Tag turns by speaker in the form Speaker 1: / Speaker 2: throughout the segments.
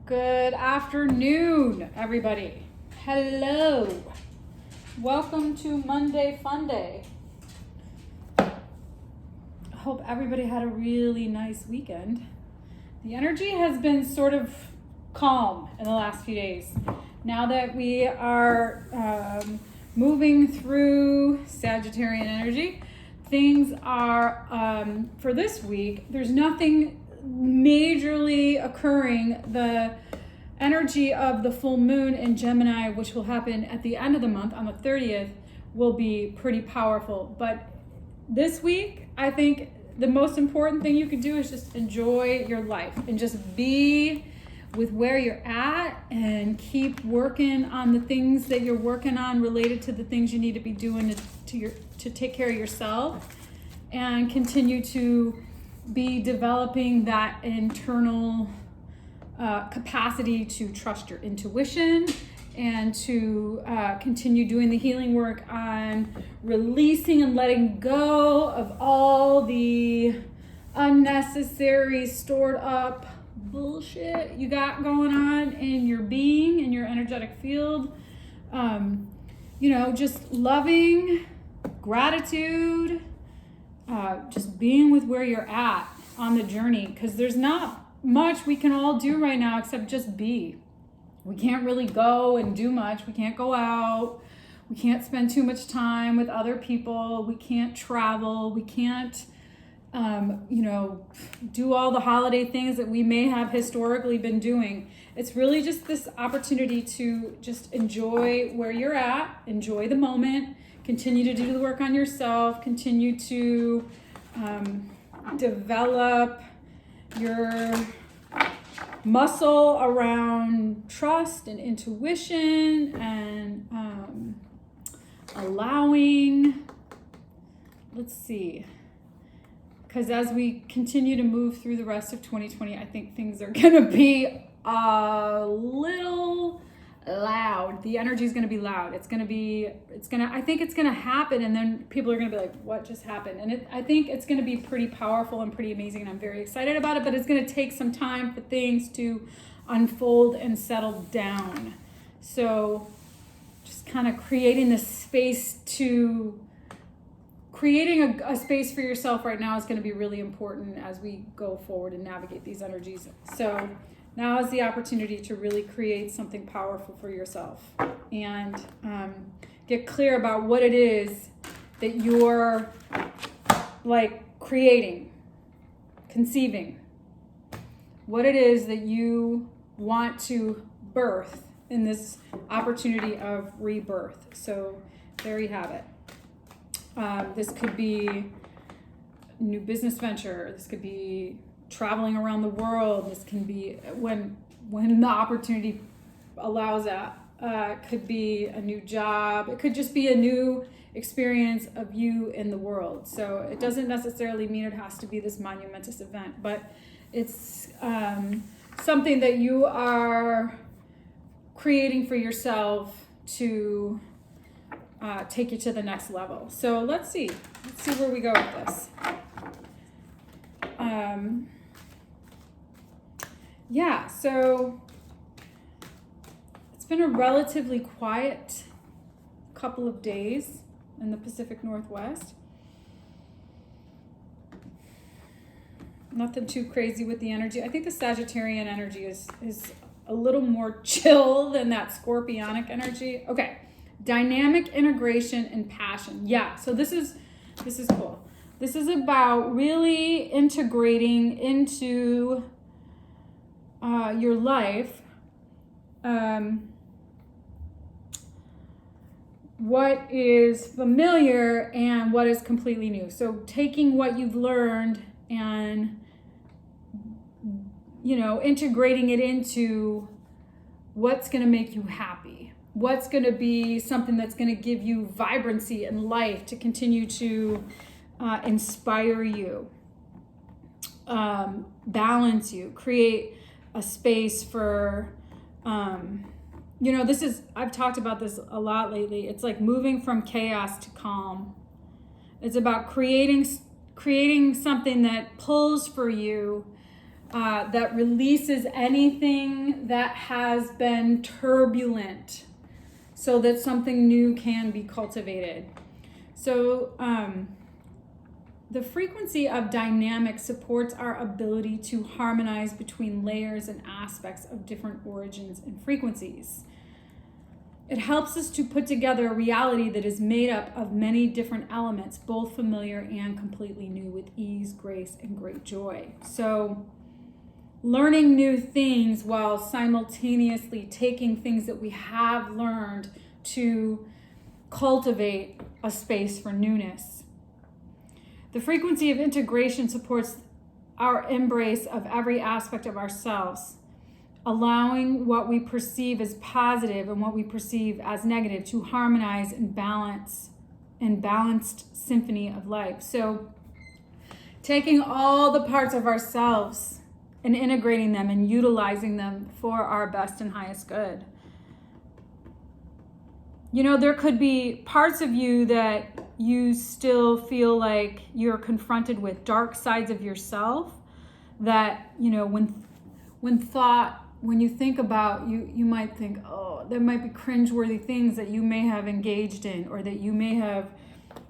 Speaker 1: Good afternoon, everybody. Hello. Welcome to Monday Fun Day. I hope everybody had a really nice weekend. The energy has been sort of calm in the last few days. Now that we are moving through Sagittarian energy, things are, for this week, there's nothing majorly occurring. The energy of the full moon in Gemini, which will happen at the end of the month on the 30th, will be pretty powerful. But this week, I think the most important thing you could do is just enjoy your life and just be with where you're at and keep working on the things that you're working on related to the things you need to be doing to take care of yourself, and continue to be developing that internal capacity to trust your intuition and to continue doing the healing work on releasing and letting go of all the unnecessary stored up bullshit you got going on in your being, in your energetic field. Just loving, gratitude, just being with where you're at on the journey, because there's not much we can all do right now except just be. We can't really go and do much. We can't go out. We can't spend too much time with other people. We can't travel. We can't do all the holiday things that we may have historically been doing. It's really just this opportunity to just enjoy where you're at, enjoy the moment, continue to do the work on yourself, continue to develop your muscle around trust and intuition and allowing. Let's see. Because as we continue to move through the rest of 2020, I think things are going to be a little loud. The energy is going to be loud. I think it's going to happen, and then people are going to be like, what just happened? And I think it's going to be pretty powerful and pretty amazing, and I'm very excited about it, but it's going to take some time for things to unfold and settle down. So just kind of creating a space for yourself right now is going to be really important as we go forward and navigate these energies. So now is the opportunity to really create something powerful for yourself and get clear about what it is that you're creating, conceiving, what it is that you want to birth in this opportunity of rebirth. So there you have it. This could be a new business venture. This could be traveling around the world. This can be when the opportunity allows that. Could be a new job. It could just be a new experience of you in the world. So it doesn't necessarily mean it has to be this monumentous event, but it's something that you are creating for yourself to take you to the next level. So let's see where we go with this. So it's been a relatively quiet couple of days in the Pacific Northwest. Nothing too crazy with the energy. I think the Sagittarian energy is a little more chill than that Scorpionic energy. Okay. Dynamic integration and passion. Yeah, so this is cool. This is about really integrating into your life what is familiar and what is completely new. So taking what you've learned and integrating it into what's going to make you happy. What's going to be something that's going to give you vibrancy and life to continue to inspire you, balance you, create a space for, I've talked about this a lot lately. It's like moving from chaos to calm. It's about creating something that pulls for you that releases anything that has been turbulent so that something new can be cultivated. So the frequency of dynamic supports our ability to harmonize between layers and aspects of different origins and frequencies. It helps us to put together a reality that is made up of many different elements, both familiar and completely new, with ease, grace, and great joy. So learning new things while simultaneously taking things that we have learned to cultivate a space for newness. The frequency of integration supports our embrace of every aspect of ourselves, allowing what we perceive as positive and what we perceive as negative to harmonize and balance in balanced symphony of life. So taking all the parts of ourselves and integrating them and utilizing them for our best and highest good. You know, there could be parts of you that you still feel like you're confronted with, dark sides of yourself that, you know, when you think about, you might think, oh, there might be cringeworthy things that you may have engaged in or that you may have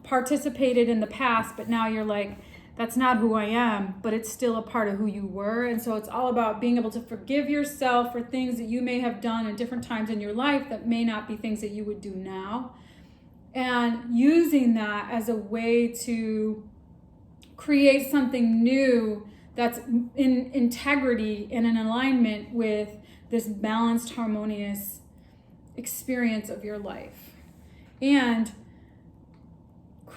Speaker 1: participated in the past, but now you're like, that's not who I am, but it's still a part of who you were. And so it's all about being able to forgive yourself for things that you may have done at different times in your life that may not be things that you would do now. And using that as a way to create something new that's in integrity and in alignment with this balanced, harmonious experience of your life. And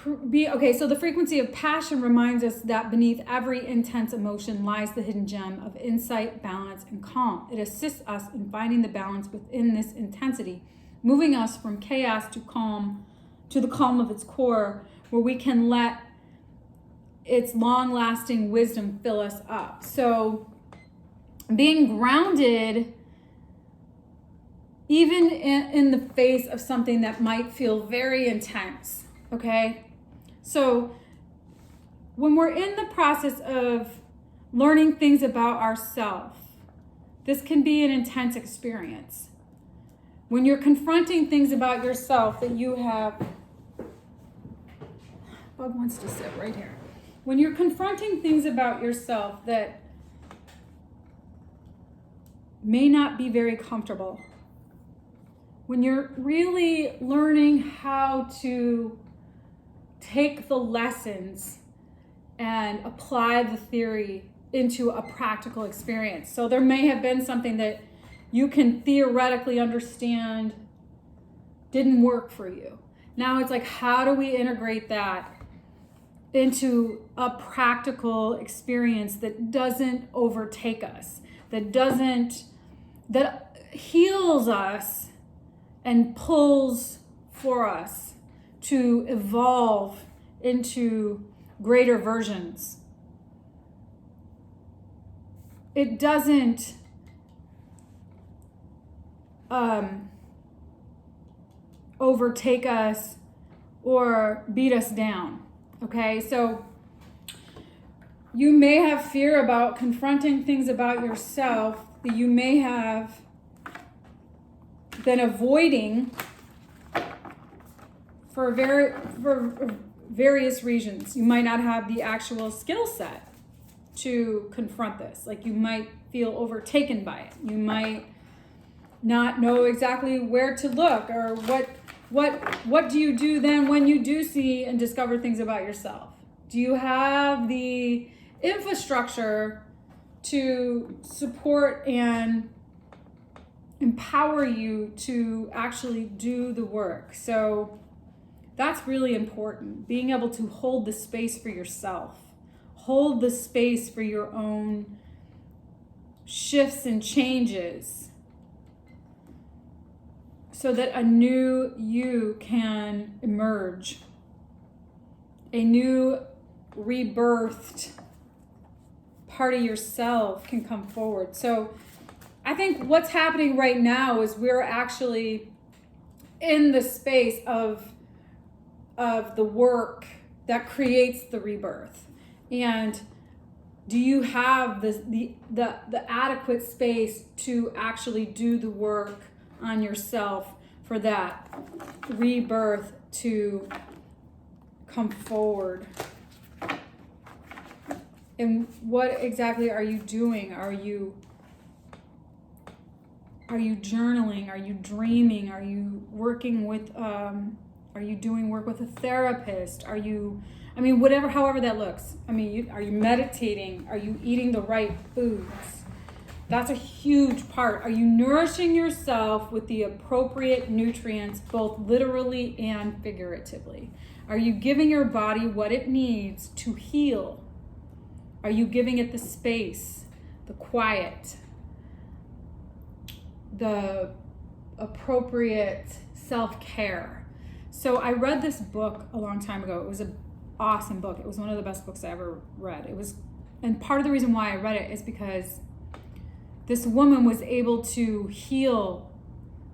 Speaker 1: so the frequency of passion reminds us that beneath every intense emotion lies the hidden gem of insight, balance, and calm. It assists us in finding the balance within this intensity, moving us from chaos to calm, to the calm of its core, where we can let its long-lasting wisdom fill us up. So being grounded, even in the face of something that might feel very intense, okay? So when we're in the process of learning things about ourselves, this can be an intense experience. When you're confronting things about yourself that you have, Bug wants to sit right here. When you're confronting things about yourself that may not be very comfortable, when you're really learning how to take the lessons and apply the theory into a practical experience. So there may have been something that you can theoretically understand didn't work for you. Now it's like, how do we integrate that into a practical experience that doesn't overtake us, that heals us and pulls for us to evolve into greater versions. It doesn't overtake us or beat us down. Okay, so you may have fear about confronting things about yourself that you may have been avoiding for various reasons. You might not have the actual skill set to confront this. Like, you might feel overtaken by it. You might not know exactly where to look, or what do you do then when you do see and discover things about yourself? Do you have the infrastructure to support and empower you to actually do the work? So that's really important. Being able to hold the space for yourself, hold the space for your own shifts and changes, so that a new you can emerge, a new rebirthed part of yourself can come forward. So I think what's happening right now is we're actually in the space of the work that creates the rebirth. And Do you have the adequate space to actually do the work on yourself for that rebirth to come forward? And what exactly are you doing? Are you journaling? Are you dreaming? Are you working with, are you doing work with a therapist? Are you, whatever, however that looks. Are you meditating? Are you eating the right foods? That's a huge part. Are you nourishing yourself with the appropriate nutrients, both literally and figuratively? Are you giving your body what it needs to heal? Are you giving it the space, the quiet, the appropriate self-care? So I read this book a long time ago. It was an awesome book. It was one of the best books I ever read. And part of the reason why I read it is because this woman was able to heal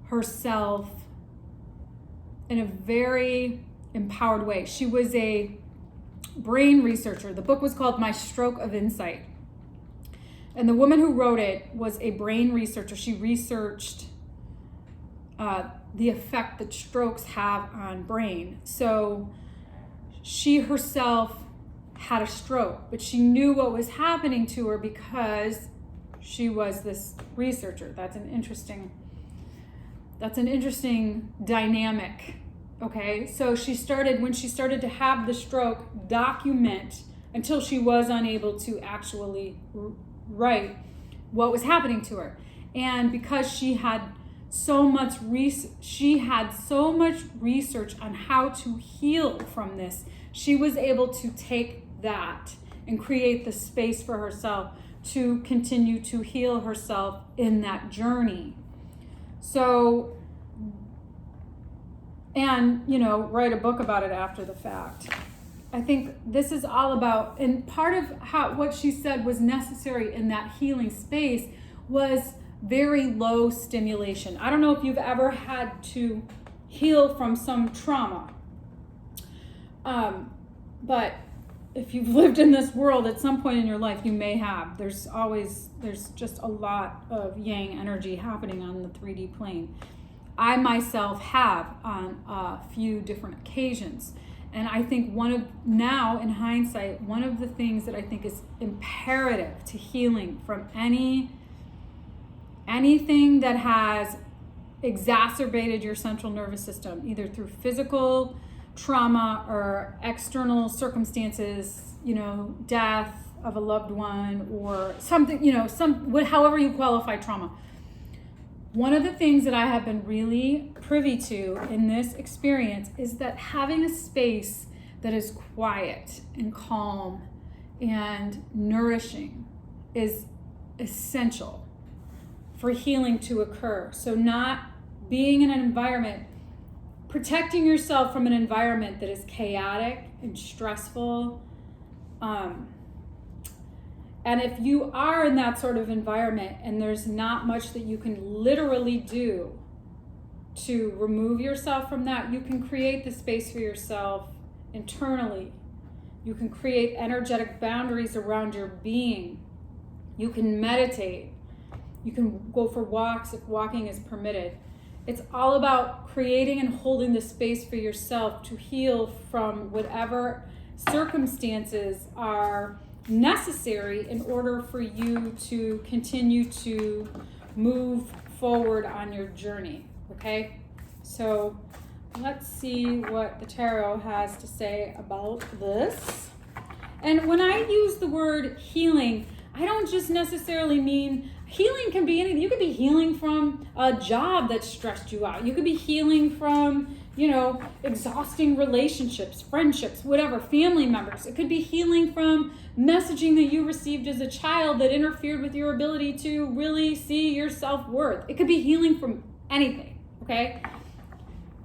Speaker 1: herself in a very empowered way. She was a brain researcher. The book was called My Stroke of Insight. And the woman who wrote it was a brain researcher. She researched the effect that strokes have on brain. So she herself had a stroke, but she knew what was happening to her because she was this researcher. That's an interesting dynamic. Okay, so when she started to have the stroke, document until she was unable to actually write what was happening to her. And because she had so much research on how to heal from this, she was able to take that and create the space for herself to continue to heal herself in that journey. So, and, write a book about it after the fact. I think this is all about, and part of what she said was necessary in that healing space was very low stimulation. I don't know if you've ever had to heal from some trauma, but if you've lived in this world at some point in your life, you may have. There's just a lot of yang energy happening on the 3D plane. I myself have on a few different occasions. And I think now in hindsight, one of the things that I think is imperative to healing from anything that has exacerbated your central nervous system, either through physical trauma or external circumstances, death of a loved one or something, however you qualify trauma. One of the things that I have been really privy to in this experience is that having a space that is quiet and calm and nourishing is essential for healing to occur. So not being in an environment, protecting yourself from an environment that is chaotic and stressful. And if you are in that sort of environment and there's not much that you can literally do to remove yourself from that, you can create the space for yourself internally. You can create energetic boundaries around your being. You can meditate. You can go for walks if walking is permitted. It's all about creating and holding the space for yourself to heal from whatever circumstances are necessary in order for you to continue to move forward on your journey. Okay, so let's see what the tarot has to say about this. And when I use the word healing, I don't just necessarily mean healing can be anything. You could be healing from a job that stressed you out. You could be healing from, exhausting relationships, friendships, whatever, family members. It could be healing from messaging that you received as a child that interfered with your ability to really see your self-worth. It could be healing from anything, okay?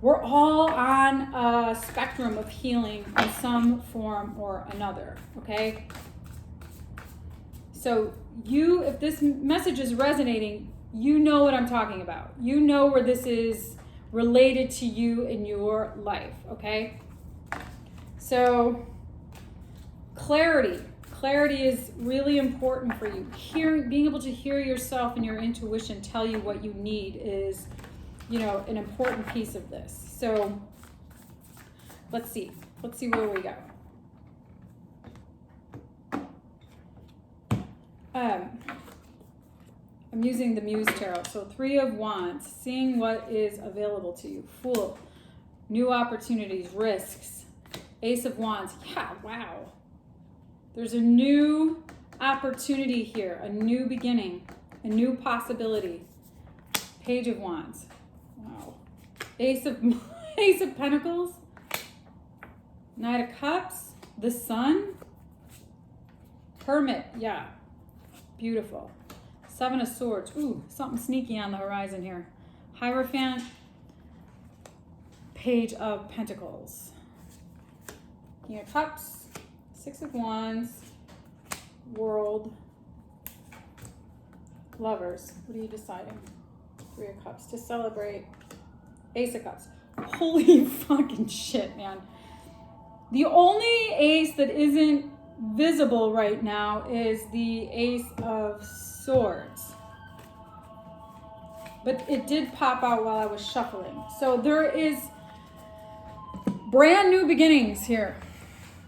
Speaker 1: We're all on a spectrum of healing in some form or another, okay? So if this message is resonating, you know what I'm talking about. You know where this is related to you in your life, okay? So clarity clarity is really important for you. Being able to hear yourself and your intuition tell you what you need is, an important piece of this. So let's see where we go. I'm using the Muse Tarot. So 3 of Wands, seeing what is available to you. Fool, new opportunities, risks. Ace of Wands, yeah, wow. There's a new opportunity here, a new beginning, a new possibility. Page of Wands, wow. Ace of Pentacles, Knight of Cups, the Sun, Hermit, yeah, beautiful. 7 of Swords, ooh, something sneaky on the horizon here. Hierophant, Page of Pentacles, King of Cups, 6 of Wands, World, Lovers. What are you deciding? 3 of Cups to celebrate. Ace of Cups. Holy fucking shit, man. The only ace that isn't visible right now is the Ace of Swords. But it did pop out while I was shuffling. So there is brand new beginnings here.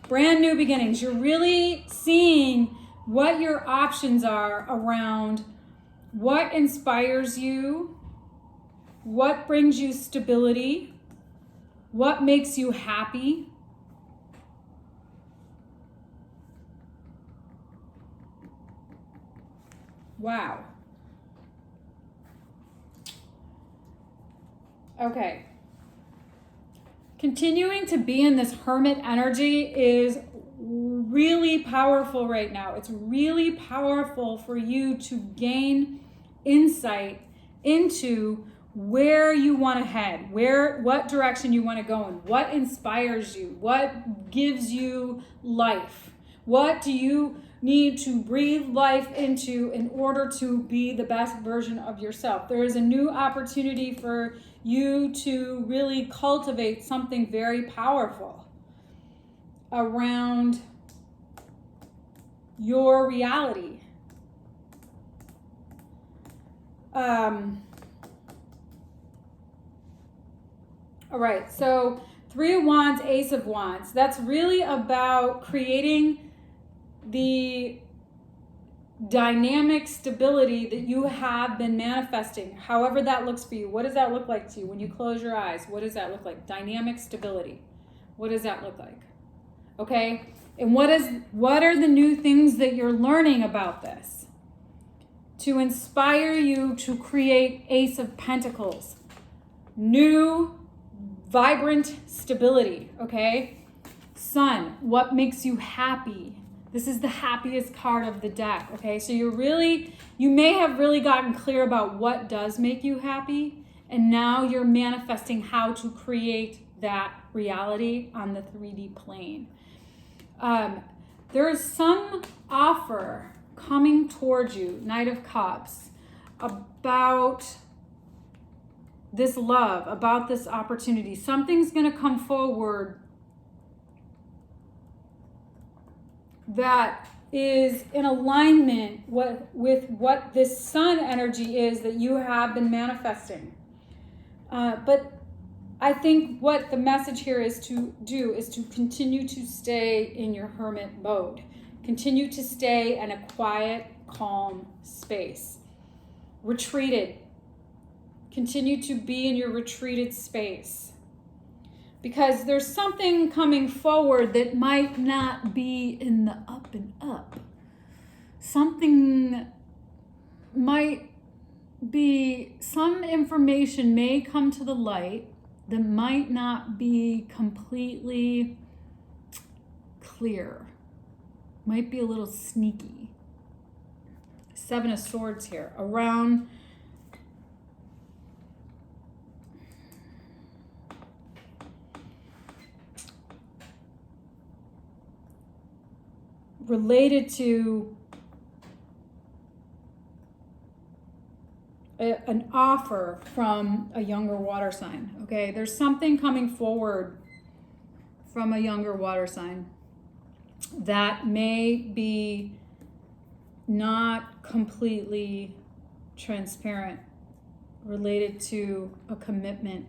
Speaker 1: Brand new beginnings. You're really seeing what your options are around what inspires you, what brings you stability, what makes you happy. Wow. Okay. Continuing to be in this hermit energy is really powerful right now. It's really powerful for you to gain insight into where you want to head, what direction you want to go in, what inspires you, what gives you life, what do you need to breathe life into in order to be the best version of yourself. There is a new opportunity for you to really cultivate something very powerful around your reality. All right, so 3 of Wands, Ace of Wands. That's really about creating the dynamic stability that you have been manifesting, however that looks for you. What does that look like to you when you close your eyes? What does that look like? Dynamic stability. What does that look like? Okay? And what are the new things that you're learning about this to inspire you to create Ace of Pentacles? New, vibrant stability, okay? Sun, what makes you happy? This is the happiest card of the deck, okay? So you may have really gotten clear about what does make you happy, and now you're manifesting how to create that reality on the 3D plane. There is some offer coming towards you, Knight of Cups, about this love, about this opportunity. Something's going to come forward that is in alignment with what this sun energy is that you have been manifesting. But I think what the message here is to do is to continue to stay in your hermit mode. Continue to stay in a quiet, calm space. Retreated. Continue to be in your retreated space. Because there's something coming forward that might not be in the up and up. Something might be, some information may come to the light that might not be completely clear. Might be a little sneaky. 7 of Swords here. Around related to an offer from a younger water sign, okay? There's something coming forward from a younger water sign. that may be not completely transparent related to a commitment.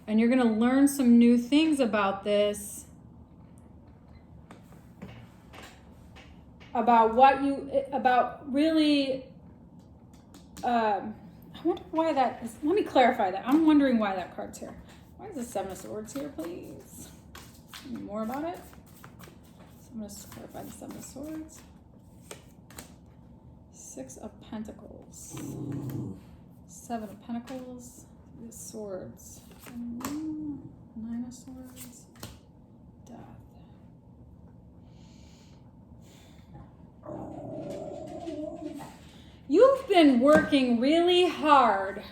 Speaker 1: And you're going to learn some new things about this, about really, I wonder why that is. Let me clarify that. I'm wondering why that card's here. Why is the Seven of Swords here, please? Tell me more about it. So I'm going to clarify the Seven of Swords. Six of Pentacles. Seven of Pentacles. The Swords. Nine of Swords. Death. You've been working really hard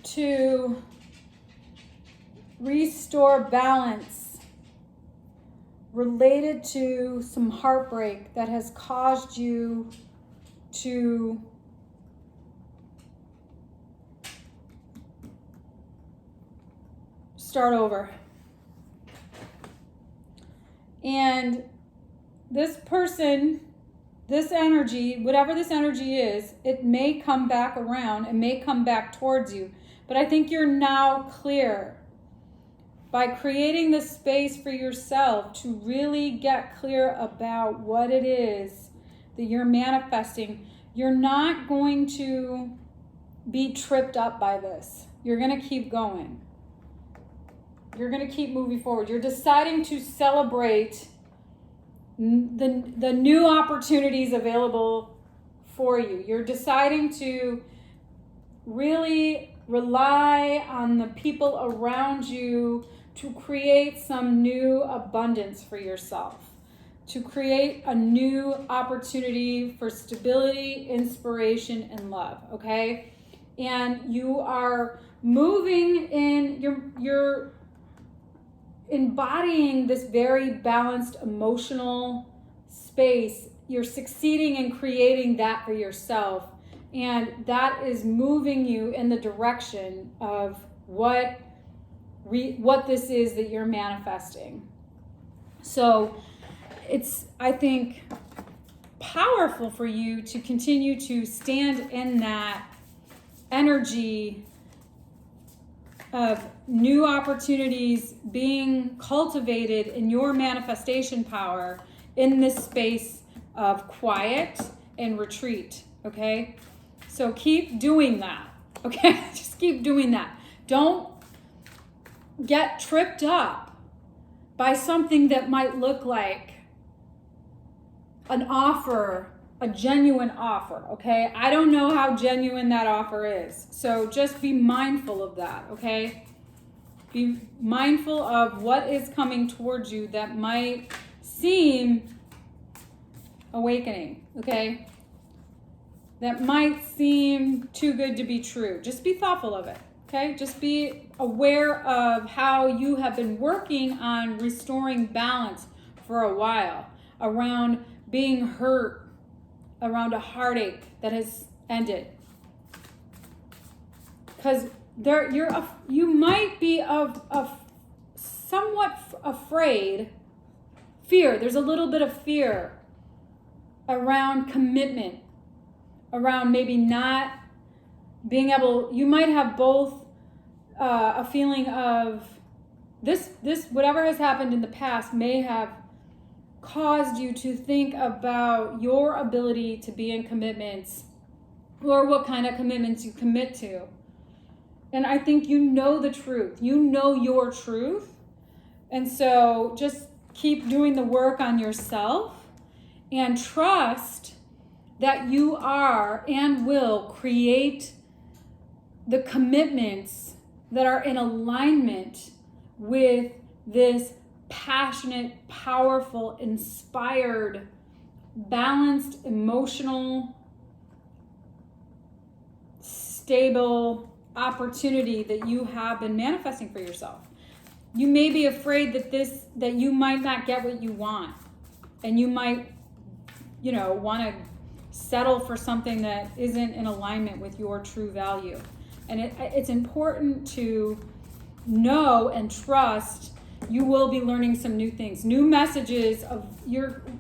Speaker 1: to restore balance related to some heartbreak that has caused you to start over. And this person, this energy, whatever this energy is, it may come back around, it may come back towards you. But I think you're now clear by creating the space for yourself to really get clear about what it is that you're manifesting. You're not going to be tripped up by this. You're going to keep going. You're going to keep moving forward. You're deciding to celebrate the new opportunities available for you. You're deciding to really rely on the people around you to create some new abundance for yourself, to create a new opportunity for stability, inspiration, and love, okay? And you are moving in, you're embodying this very balanced emotional space. You're succeeding in creating that for yourself. And that is moving you in the direction of what this is that you're manifesting. So it's, I think, powerful for you to continue to stand in that energy of new opportunities being cultivated in your manifestation power in this space of quiet and retreat, okay? So keep doing that, okay? Just keep doing that. Don't get tripped up by something that might look like an offer, a genuine offer, okay? I don't know how genuine that offer is. So just be mindful of that, okay? Be mindful of what is coming towards you that might seem awakening, okay? That might seem too good to be true. Just be thoughtful of it, okay? Just be aware of how you have been working on restoring balance for a while around being hurt, around a heartache that has ended. Because you might be somewhat afraid, fear. There's a little bit of fear around commitment, around maybe not being able. You might have both a feeling of this whatever has happened in the past may have caused you to think about your ability to be in commitments, or what kind of commitments you commit to. And I think you know the truth. You know your truth. And so just keep doing the work on yourself and trust that you are and will create the commitments that are in alignment with this passionate, powerful, inspired, balanced, emotional, stable opportunity that you have been manifesting for yourself. You may be afraid that you might not get what you want, and you might, want to settle for something that isn't in alignment with your true value. And it's important to know and trust You will be learning some new things, new messages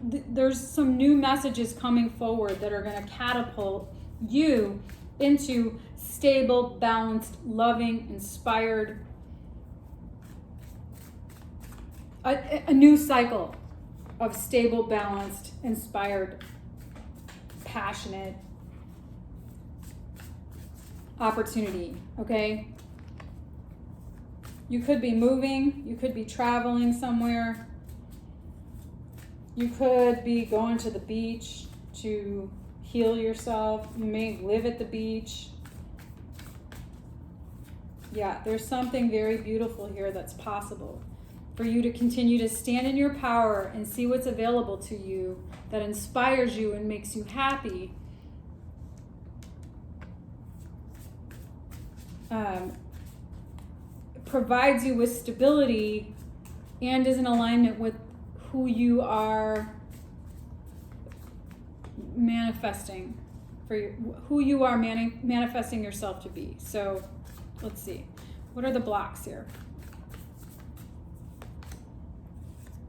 Speaker 1: there's some new messages coming forward that are going to catapult you into stable, balanced, loving, inspired, a new cycle of stable, balanced, inspired, passionate opportunity, okay? You could be moving, you could be traveling somewhere, you could be going to the beach to heal yourself, you may live at the beach. Yeah, there's something very beautiful here that's possible for you to continue to stand in your power and see what's available to you that inspires you and makes you happy. Provides you with stability and is in alignment with who you are manifesting who you are manifesting yourself to be. So let's see, what are the blocks here?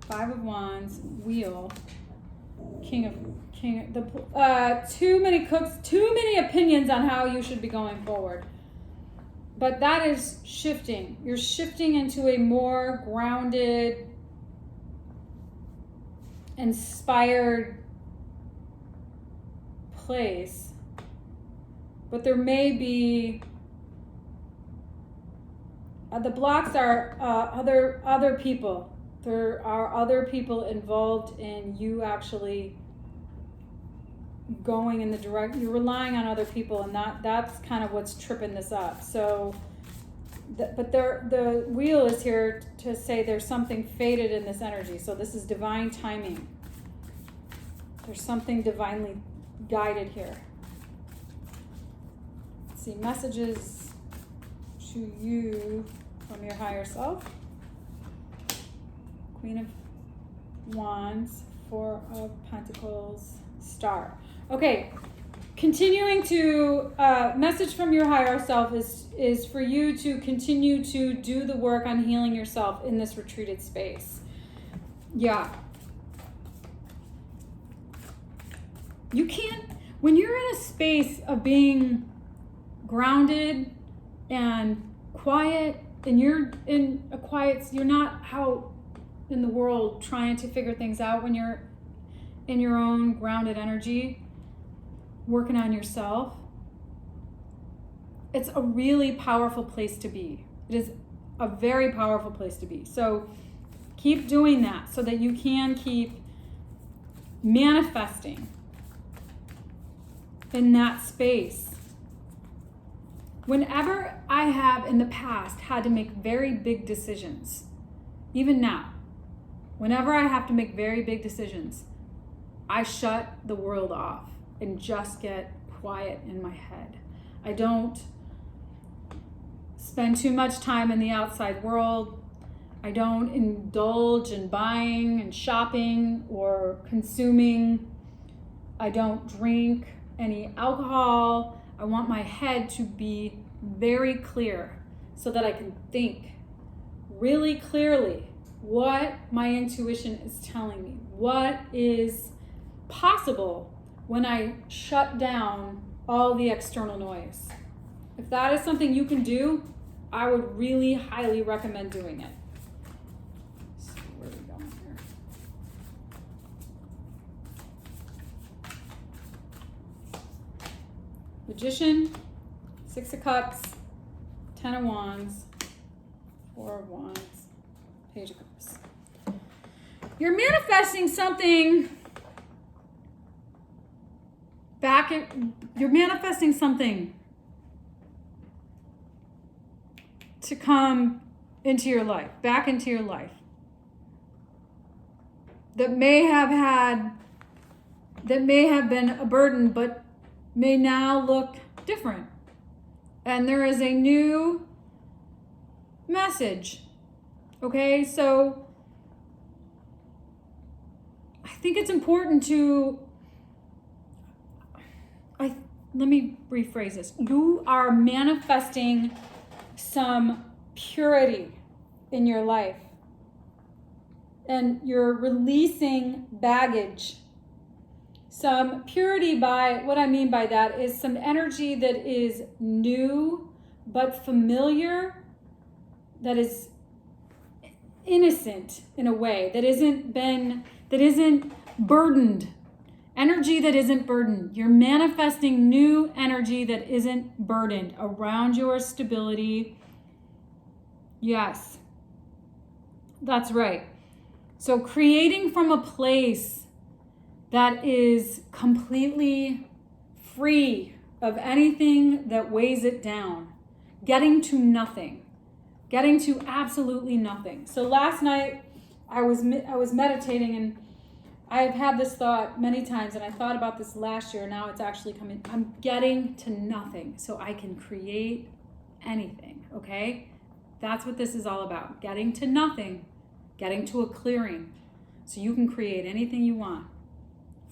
Speaker 1: 5 of Wands, Wheel, too many opinions on how you should be going forward. But that is shifting. You're shifting into a more grounded, inspired place. But there may be the blocks are other people. There are other people involved in you actually going in the you're relying on other people, and that's kind of what's tripping this up. So, but the wheel is here to say there's something fated in this energy. So this is divine timing. There's something divinely guided here. Let's see, messages to you from your higher self. Queen of Wands, 4 of Pentacles, Star. Okay, continuing to message from your higher self is for you to continue to do the work on healing yourself in this retreated space. Yeah. You can't, when you're in a space of being grounded and quiet, and you're in a quiet, you're not out in the world trying to figure things out. When you're in your own grounded energy, working on yourself, it's a really powerful place to be. It is a very powerful place to be. So keep doing that so that you can keep manifesting in that space. Whenever I have in the past had to make very big decisions, even now, whenever I have to make very big decisions, I shut the world off and just get quiet in my head. I don't spend too much time in the outside world. I don't indulge in buying and shopping or consuming. I don't drink any alcohol. I want my head to be very clear so that I can think really clearly what my intuition is telling me, what is possible when I shut down all the external noise. If that is something you can do, I would really highly recommend doing it. So where are we going here? Magician, 6 of Cups, 10 of Wands, 4 of Wands, Page of Cups. You're manifesting something you're manifesting something to come into your life, back into your life, that may have been a burden, but may now look different. And there is a new message. Okay, so I think it's important to, let me rephrase this. You are manifesting some purity in your life. and you're releasing baggage. Some purity, by what I mean by that is some energy that is new but familiar, that is innocent in a way, that isn't burdened. Energy that isn't burdened. You're manifesting new energy that isn't burdened around your stability. Yes, that's right. So creating from a place that is completely free of anything that weighs it down. Getting to nothing. Getting to absolutely nothing. So last night I was meditating, and I have had this thought many times, and I thought about this last year. Now it's actually coming. I'm getting to nothing so I can create anything, okay? That's what this is all about. Getting to nothing, getting to a clearing so you can create anything you want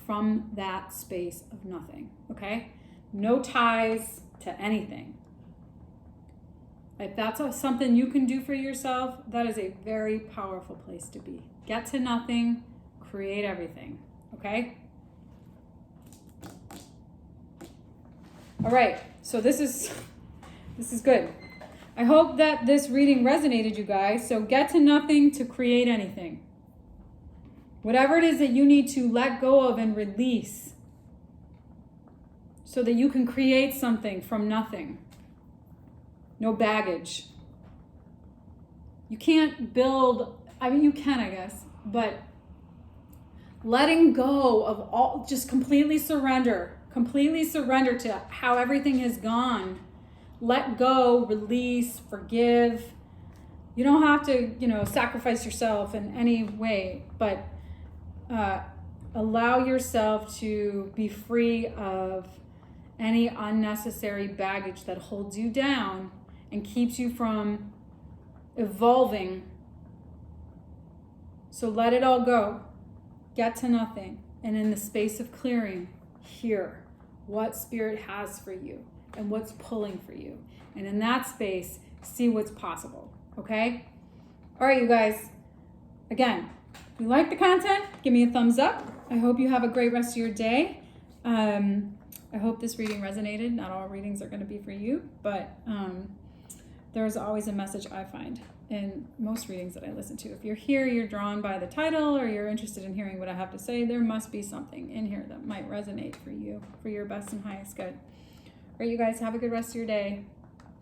Speaker 1: from that space of nothing, okay? No ties to anything. If that's something you can do for yourself, that is a very powerful place to be. Get to nothing, create everything, okay? All right, so this is good. I hope that this reading resonated, you guys. So get to nothing to create anything. Whatever it is that you need to let go of and release so that you can create something from nothing. No baggage. You can't build, I mean, you can, I guess, but letting go of all, just completely surrender to how everything has gone. Let go, release, forgive. You don't have to, sacrifice yourself in any way, but allow yourself to be free of any unnecessary baggage that holds you down and keeps you from evolving. So let it all go. Get to nothing. And in the space of clearing, hear what Spirit has for you and what's pulling for you. And in that space, see what's possible. Okay? All right, you guys. Again, if you like the content, give me a thumbs up. I hope you have a great rest of your day. I hope this reading resonated. Not all readings are going to be for you, but there's always a message I find in most readings that I listen to. If you're here, you're drawn by the title, or you're interested in hearing what I have to say, there must be something in here that might resonate for you, for your best and highest good. All right, you guys, have a good rest of your day.